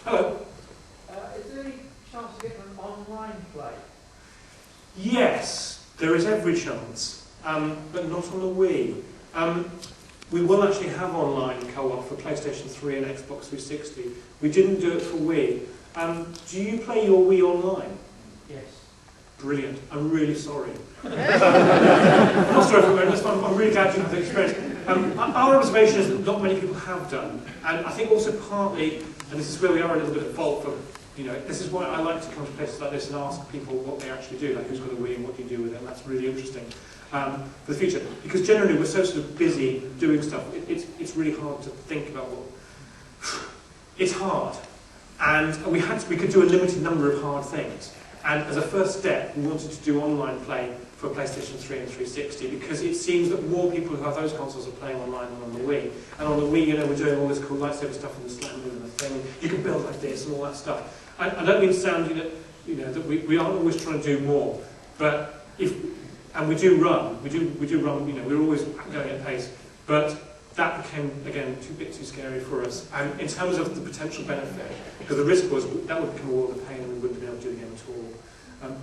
Hello. Is there any chance of getting an online play? Yes, there is every chance, but not on the Wii. We will actually have online co-op for PlayStation 3 and Xbox 360. We didn't do it for Wii. Do you play your Wii online? Yes. Brilliant. I'm really sorry. I'm not sorry for it, I'm really glad you have the experience. Our observation is that not many people have done, and I think also partly, and this is where we are a little bit at fault for, this is why I like to come to places like this and ask people what they actually do, like who's got a Wii and what do you do with it, and that's really interesting for the future. Because generally we're so sort of busy doing stuff, it's really hard to think about what... It's hard, and we could do a limited number of hard things. And as a first step, we wanted to do online play for PlayStation 3 and 360 because it seems that more people who have those consoles are playing online than on the Wii. And on the Wii, we're doing all this cool lightsaber stuff and the slam move and the thing. You can build like this and all that stuff. I don't mean to sound, that we aren't always trying to do more, but we do run, we're always going at pace. But that became, again, a bit too scary for us. And in terms of the potential benefit, because the risk was that would become all the pain and we wouldn't be able to do the game at all.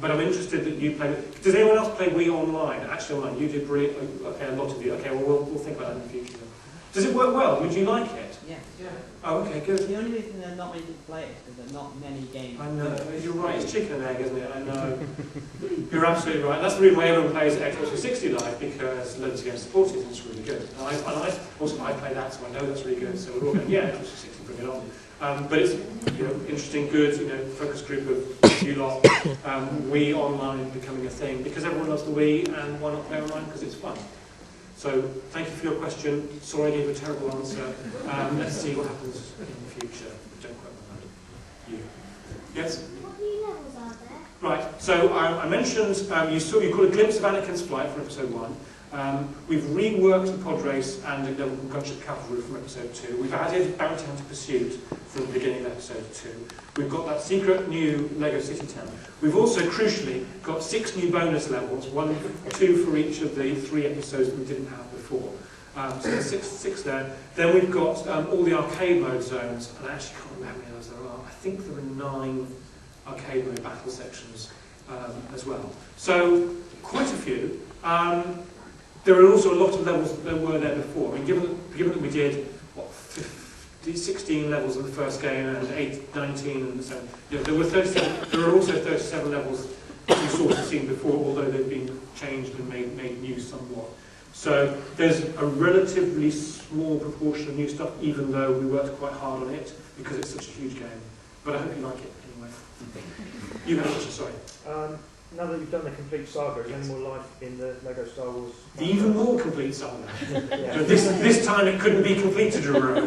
But I'm interested that you play. Does anyone else play Wii online? Actually, online. You did brilliant. Okay, a lot of you. Okay, well, we'll think about that in the future. Does it work well? Would you like it? Yeah. Oh, okay, good. The only reason there are not many people play it is because there are not many games. I know. You're right. It's chicken and egg, isn't it? I know. You're absolutely right. That's the reason why everyone plays Xbox 360 Live, because loads of games support it and it's really good. And I play that, so I know that's really good. So we're all going, yeah, Xbox 360, bring it on. But it's interesting, good, focus group of you lot, Wii online becoming a thing because everyone loves the Wii, and why not play online? Because it's fun. So thank you for your question. Sorry I gave you a terrible answer. Let's see what happens in the future. Don't quote me on that. You. Yes? What new levels are there? Right. So I mentioned you caught a glimpse of Anakin's flight from episode 1. We've reworked the pod race and a level called Gunship Cavalry from episode 2. We've added Bounty Hunter Pursuit from the beginning of episode 2. We've got that secret new Lego City Town. We've also, crucially, got 6 new bonus levels, 2 for each of the 3 episodes that we didn't have before. So there's 6 there. Then we've got all the arcade mode zones, and I actually can't remember how many of those there are. I think there are 9 arcade mode battle sections as well. So, quite a few. There are also a lot of levels that were there before. I mean, given that we did, 16 levels in the first game and 19 and so there were 37. There are also 37 levels that you sort of seen before, although they've been changed and made new somewhat. So there's a relatively small proportion of new stuff, even though we worked quite hard on it because it's such a huge game. But I hope you like it anyway. You have a question, sorry. Now that you've done the Complete Saga, is there any more life in the Lego Star Wars? The even more Complete Saga. Yeah. This time it couldn't be completed in a row.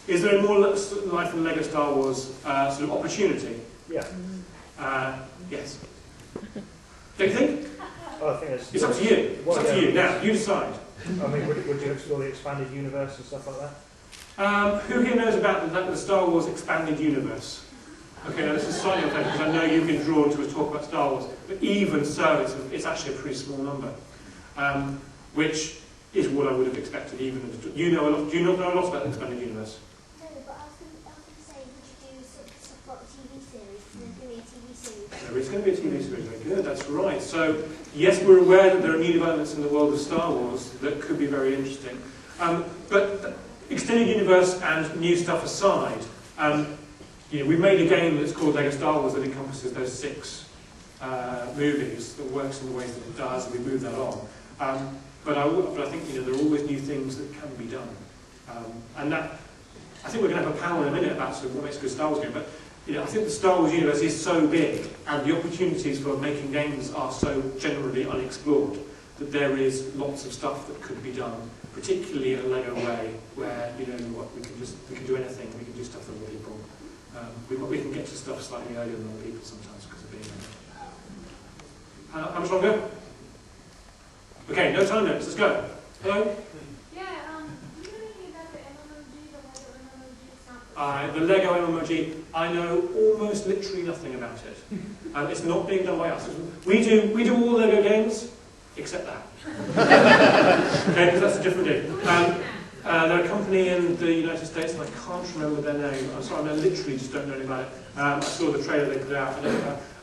Is there any more life in Lego Star Wars sort of opportunity? Yeah. Yes. Don't you think? Oh, I think It's up to you. It's up to you. Now, you decide. I mean, would you explore the expanded universe and stuff like that? Who here knows about the Star Wars expanded universe? Okay, now this is slightly unfair because I know you've been drawn to a talk about Star Wars, but even so, it's actually a pretty small number, which is what I would have expected. Even do you not know a lot about the expanded universe? No, but I was going to say, would you do stuff like the TV series? There's going to be a TV series. There is going to be a TV series. Very good. That's right. So yes, we're aware that there are new developments in the world of Star Wars that could be very interesting. But extended universe and new stuff aside. We've made a game that's called Lego Star Wars that encompasses those 6 movies, that works in the ways that it does, and we move that on. But I think there are always new things that can be done. And that, I think we're going to have a panel in a minute about sort of what makes a good Star Wars game, but I think the Star Wars universe is so big, and the opportunities for making games are so generally unexplored, that there is lots of stuff that could be done, particularly in a Lego way, where, we can do anything, we can do stuff that other people. We can get to stuff slightly earlier than other people sometimes because of being there. How much longer? Okay, no time limits. Let's go. Hello? Yeah, you know anything about the MMOG, the The Lego MMOG? Lego MMOG, I know almost literally nothing about it. It's not being done by us. We do all Lego games except that. Okay, because that's a different game. They're a company in the United States, and I can't remember their name. I'm sorry, I literally just don't know anything about it. I saw the trailer they put out.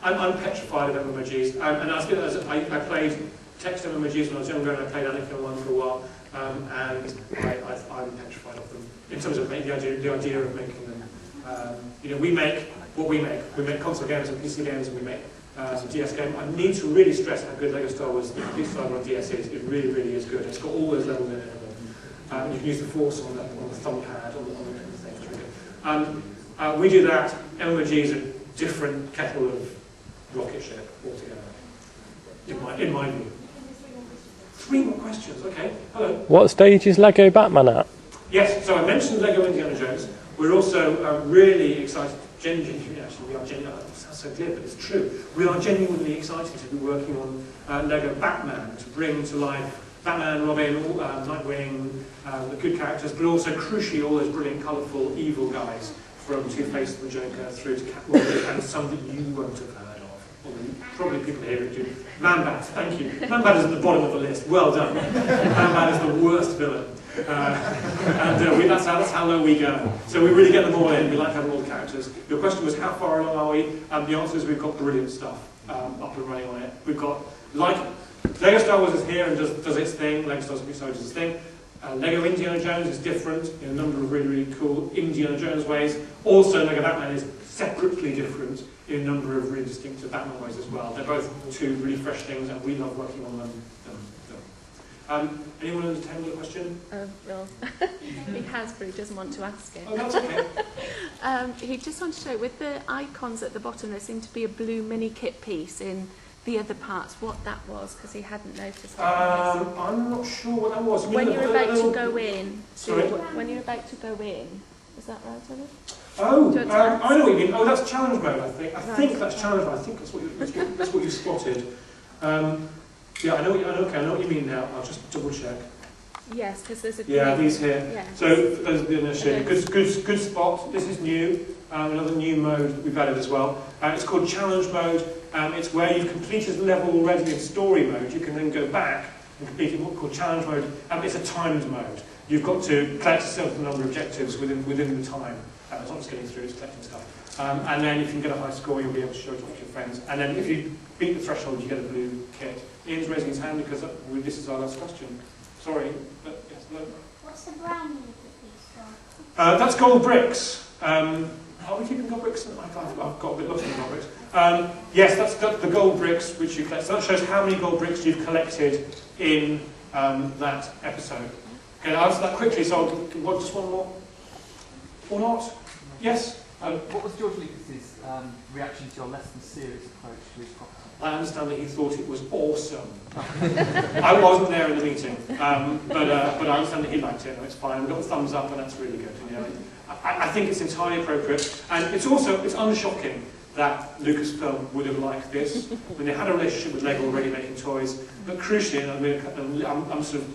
I'm petrified of MMOGs. And I played text MMOGs when I was younger, and I played Anakin one for a while. And I'm petrified of them in terms of the idea of making them. We make what we make. We make console games and PC games, and we make DS game. I need to really stress how good Lego Star Wars Complete Saga on DS is. It really, really is good. It's got all those levels in it. You can use the force on the thumb pad, on the kind of thing. It's really good. We do that. MMOG is a different kettle of rocket ship altogether, in my view. 3 more questions. Okay. Hello. What stage is Lego Batman at? Yes. So I mentioned Lego Indiana Jones. We're also really excited. Genuinely, actually, we are genuinely. It sounds so clear, but it's true. We are genuinely excited to be working on Lego Batman to bring to life Batman, Robin, Nightwing, the good characters, but also crucially all those brilliant, colourful, evil guys from Two-Face and the Joker through to Catwoman and some that you won't have heard of. Although probably people here who do. Man-Bat, thank you. Man-Bat is at the bottom of the list. Well done. Man-Bat is the worst villain. That's how low we go. So we really get them all in. We like having all the characters. Your question was how far along are we? The answer is we've got brilliant stuff up and running on it. We've got, like, Lego Star Wars is here and does its thing. Lego Star Wars does its thing. Lego Indiana Jones is different in a number of really, really cool Indiana Jones ways. Also, Lego Batman is separately different in a number of really distinctive Batman ways as well. They're both 2 really fresh things, and we love working on them. Anyone understand the question? Well, he has, but he doesn't want to ask it. Oh, that's okay. He just wanted to know, with the icons at the bottom, there seemed to be a blue mini kit piece in the other parts, what that was, because he hadn't noticed it. I'm not sure what that was. When you're about to go in, sorry? When you're about to go in, is that right, Ollie? Oh, I know what you mean. Oh, that's challenge mode, I think. I think that's challenge mode. I think that's what you spotted. Yeah, I know what you mean now. I'll just double check. Yes, because there's a these here. Yeah. So for those of you that are good spot. This is new. Another new mode that we've added as well. It's called challenge mode. It's where you've completed a level already in story mode. You can then go back and complete what's called challenge mode. It's a timed mode. You've got to collect a certain number of objectives within the time. It's not just getting through; it's collecting stuff. And then if you can get a high score, you'll be able to show it off to your friends. And then if you beat the threshold, you get a blue kit. Ian's raising his hand because this is our last question. Sorry, but yes, no. What's the brown one with these? That's gold bricks. Are we keeping gold bricks? I've got a bit lost in gold bricks. Yes, that's the gold bricks which you collect. So that shows how many gold bricks you've collected in that episode. Okay, I'll answer that quickly, so I'll just one more. Or not? Yes? What was George Lucas's reaction to your less than serious approach to his property? I understand that he thought it was awesome. I wasn't there in the meeting, but I understand that he liked it, and it's fine. We got the thumbs up, and that's really good. I think it's entirely appropriate, and it's unshocking that Lucasfilm would have liked this when they had a relationship with Lego already making toys. But crucially, and I'm sort of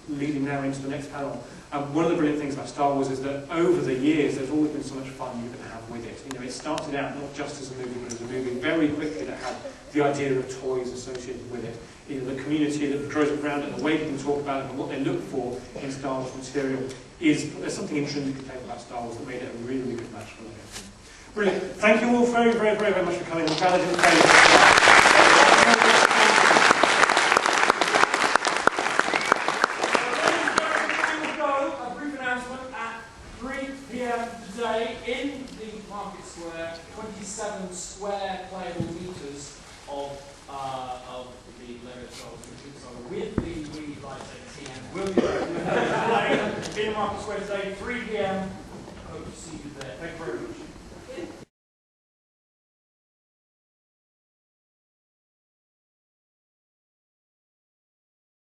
leading now into the next panel. One of the brilliant things about Star Wars is that over the years, there's always been so much fun you can have with it. It started out not just as a movie, but as a movie very quickly that had the idea of toys associated with it. The community that grows around it, and the way people talk about it, and what they look for in Star Wars material there's something intrinsically played about Star Wars that made it a really, really good match for Lego. Brilliant. Thank you all very, very, very, very much for coming. I'm glad I didn't fail. A brief announcement at 3 p.m. today in the Market Square, 27 square playable meters of the Lego Star Wars Complete Saga with the Wii Lightsaber TM. We'll be playing in the Market Square today, 3 p.m. Hope to see you there. Thank you very much.